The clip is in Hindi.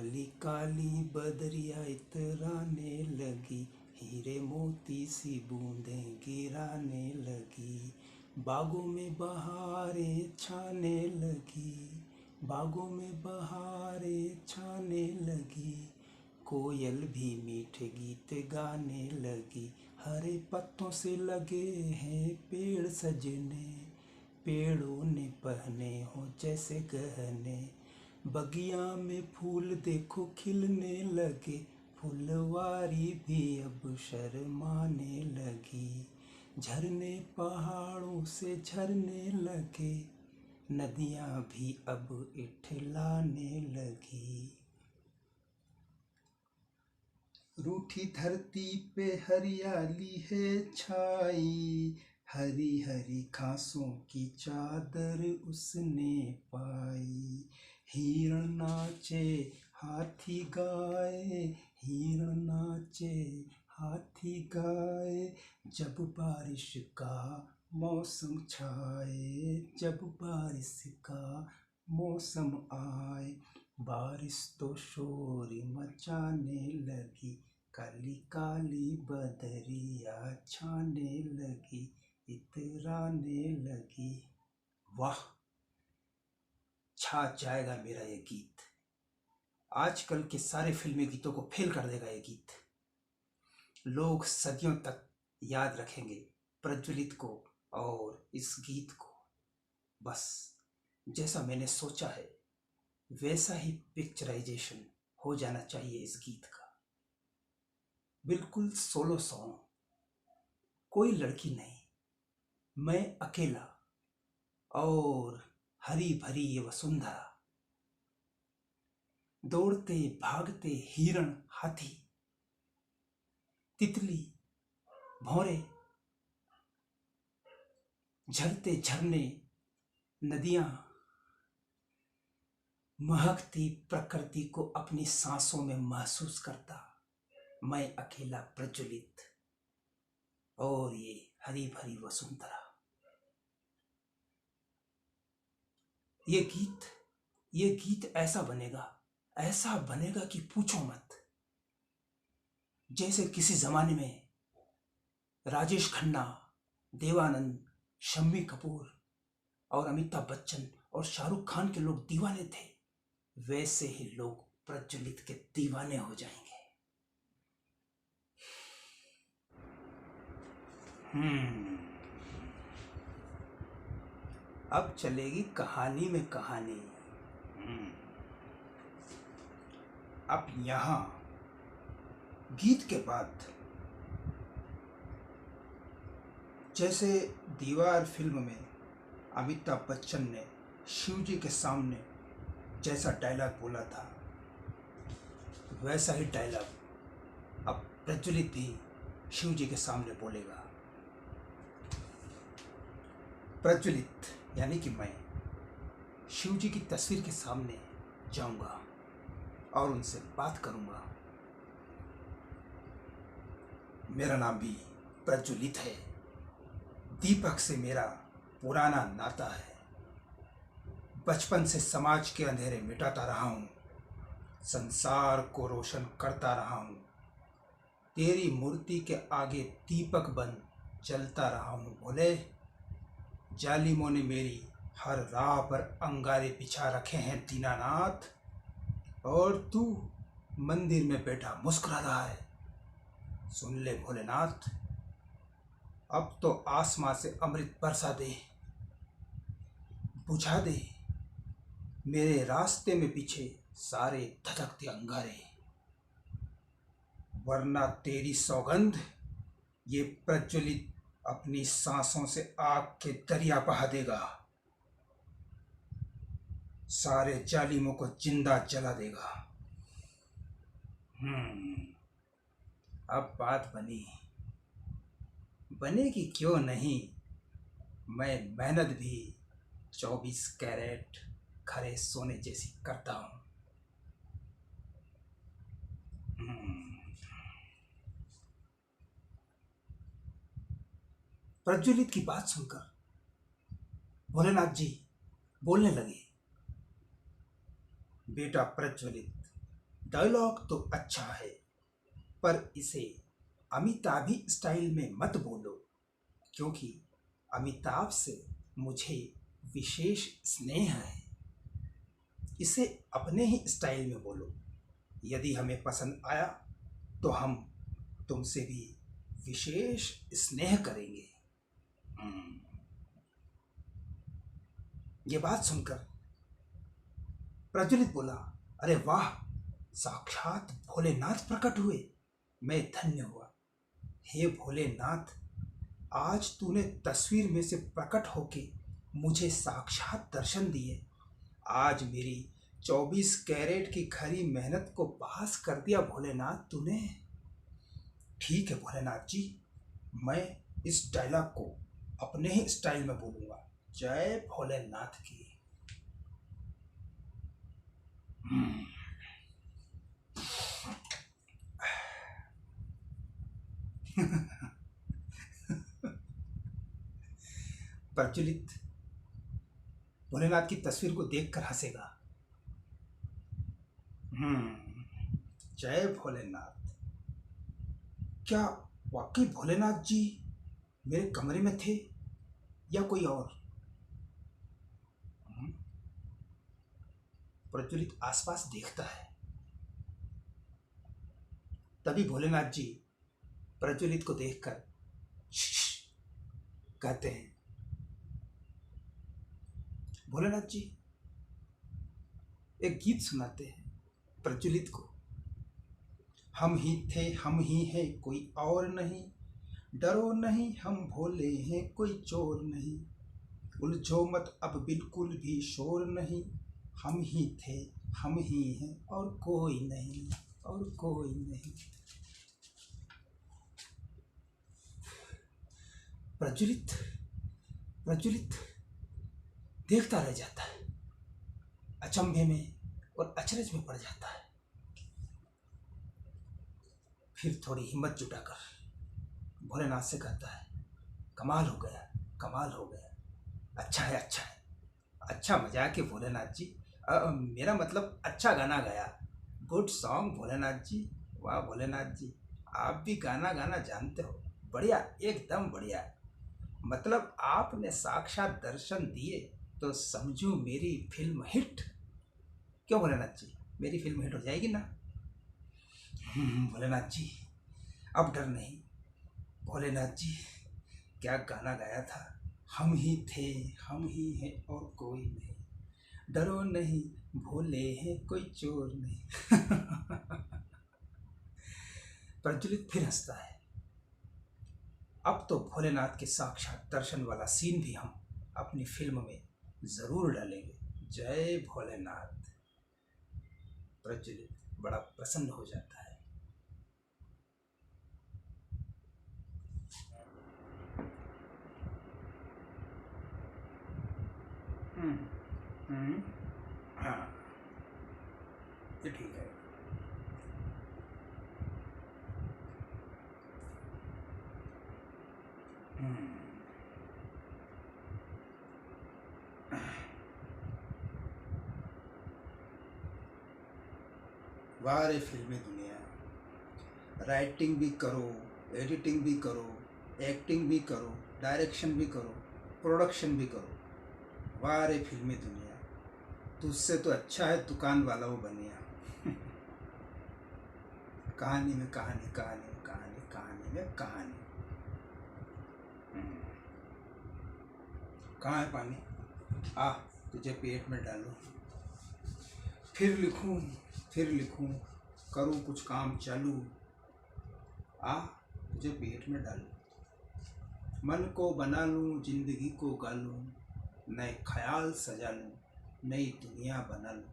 काली काली बदरिया इतराने लगी, हीरे मोती सी बूंदें गिराने लगी। बागों में बहारें छाने लगी, बागों में बहारें छाने लगी। कोयल भी मीठे गीत गाने लगी। हरे पत्तों से लगे हैं पेड़ सजने, पेड़ों ने पहने हो जैसे गहने। बगिया में फूल देखो खिलने लगे, फुलवारी भी अब शर्माने लगी। झरने पहाड़ों से झरने लगे, नदियाँ भी अब इठलाने लगी। रूठी धरती पे हरियाली है छाई, हरी हरी घासों की चादर उसने पाई। हिरण नाचे हाथी गाए, हिरण नाचे हाथी गाए। जब बारिश का मौसम छाए, जब बारिश का मौसम आए। बारिश तो शोर मचाने लगी, काली काली बदरिया छाने लगी, इतराने लगी। वाह, छा जाएगा मेरा ये गीत। आजकल के सारे फिल्मी गीतों को फेल कर देगा ये गीत। लोग सदियों तक याद रखेंगे प्रज्वलित को और इस गीत को। बस जैसा मैंने सोचा है वैसा ही पिक्चराइजेशन हो जाना चाहिए इस गीत का। बिल्कुल सोलो सॉन्ग, कोई लड़की नहीं, मैं अकेला और हरी भरी ये वसुंधरा। दौड़ते भागते हिरण हाथी, तितली भौरे, झरते झरने नदियां, महकती प्रकृति को अपनी सांसों में महसूस करता मैं अकेला प्रज्वलित और ये हरी भरी वसुंधरा। ये गीत ऐसा बनेगा कि पूछो मत। जैसे किसी जमाने में राजेश खन्ना, देवानंद, शम्मी कपूर और अमिताभ बच्चन और शाहरुख खान के लोग दीवाने थे, वैसे ही लोग प्रज्वलित के दीवाने हो जाएंगे। अब चलेगी कहानी में कहानी। अब यहां गीत के बाद जैसे दीवार फिल्म में अमिताभ बच्चन ने शिव जी के सामने जैसा डायलॉग बोला था, वैसा ही डायलॉग अब प्रज्वलित भी शिव जी के सामने बोलेगा। प्रज्वलित यानी कि मैं शिव जी की तस्वीर के सामने जाऊंगा और उनसे बात करूंगा। मेरा नाम भी प्रज्वलित है, दीपक से मेरा पुराना नाता है। बचपन से समाज के अंधेरे मिटाता रहा हूँ, संसार को रोशन करता रहा हूँ। तेरी मूर्ति के आगे दीपक बन जलता रहा हूँ। भोले, जालिमों ने मेरी हर राह पर अंगारे बिछा रखे हैं दीनानाथ, और तू मंदिर में बैठा मुस्कुरा रहा है। सुन ले भोलेनाथ, अब तो आसमां से अमृत बरसा दे, बुझा दे मेरे रास्ते में पीछे सारे धधकते अंगारे, वरना तेरी सौगंध ये प्रज्वलित अपनी सांसों से आग के दरिया बहा देगा, सारे जालिमों को जिंदा जला देगा। अब बात बनेगी क्यों नहीं। मैं मेहनत भी 24 कैरेट खरे सोने जैसी करता हूँ। प्रज्वलित की बात सुनकर भोलेनाथ जी बोलने लगे, बेटा प्रज्वलित, डायलॉग तो अच्छा है, पर इसे अमिताभी स्टाइल में मत बोलो, क्योंकि अमिताभ से मुझे विशेष स्नेह है। इसे अपने ही स्टाइल में बोलो। यदि हमें पसंद आया तो हम तुमसे भी विशेष स्नेह करेंगे। हम्म, ये बात सुनकर प्रज्वलित बोला, अरे वाह, साक्षात भोलेनाथ प्रकट हुए। मैं धन्य हुआ। हे भोलेनाथ, आज तूने तस्वीर में से प्रकट होके मुझे साक्षात दर्शन दिए। आज मेरी 24 कैरेट की खरी मेहनत को पास कर दिया भोलेनाथ तूने। ठीक है भोलेनाथ जी, मैं इस डायलॉग को अपने ही स्टाइल में बोलूंगा। जय भोलेनाथ की। हम्म, प्रज्वलित भोलेनाथ की तस्वीर को देखकर हंसेगा। जय भोलेनाथ। क्या वाकई भोलेनाथ जी मेरे कमरे में थे या कोई और? हम्म, प्रज्वलित आसपास देखता है। तभी भोलेनाथ जी प्रज्वलित को देखकर "श्श" कहते हैं। भोलेनाथ जी एक गीत सुनाते हैं प्रज्वलित को। हम ही थे, हम ही हैं, कोई और नहीं। डरो नहीं, हम भोले हैं, कोई चोर नहीं। उलझो मत, अब बिल्कुल भी शोर नहीं। हम ही थे, हम ही हैं, और कोई नहीं, और कोई नहीं। प्रज्वलित प्रज्वलित देखता रह जाता है, अचंभे में और अचरज में पड़ जाता है। फिर थोड़ी हिम्मत जुटाकर भोलेनाथ से कहता है, कमाल हो गया, कमाल हो गया। अच्छा है, अच्छा है, अच्छा मजाक है भोलेनाथ जी। मेरा मतलब अच्छा गाना गाया। Good song Bholenath ji. वाह भोलेनाथ जी, आप भी गाना गाना जानते हो। बढ़िया, एकदम बढ़िया। मतलब आपने साक्षात दर्शन दिए तो समझू मेरी फिल्म हिट। क्यों भोलेनाथ जी, मेरी फिल्म हिट हो जाएगी ना? भोलेनाथ जी अब डर नहीं। भोलेनाथ जी क्या गाना गाया था। हम ही थे, हम ही हैं, और कोई नहीं। डरो नहीं, भोले हैं, कोई चोर नहीं। प्रज्वलित फिर हंसता है। अब तो भोलेनाथ के साक्षात दर्शन वाला सीन भी हम अपनी फिल्म में जरूर डालेंगे। जय भोलेनाथ। प्रज्वलित बड़ा प्रसन्न हो जाता है। हम्म, हम्म, हाँ, ये ठीक है। हम्म, वाह रे फिल्मी दुनिया, राइटिंग भी करो, एडिटिंग भी करो, एक्टिंग भी करो, डायरेक्शन भी करो, प्रोडक्शन भी करो। वाह रे फिल्मी दुनिया, तुझसे तो अच्छा है दुकान वाला वो बनिया। कहानी में कहानी, कहानी में कहानी, कहानी में कहानी। हम्म, कहाँ है पानी? आ, तुझे पेट में डालूं, फिर लिखूं, फिर लिखूं, करूं कुछ काम चालू। आ, तुझे पेट में डालूं, मन को बना लूं, जिंदगी को गा लूं, नए ख्याल सजा लूं, नई दुनिया बना लूं।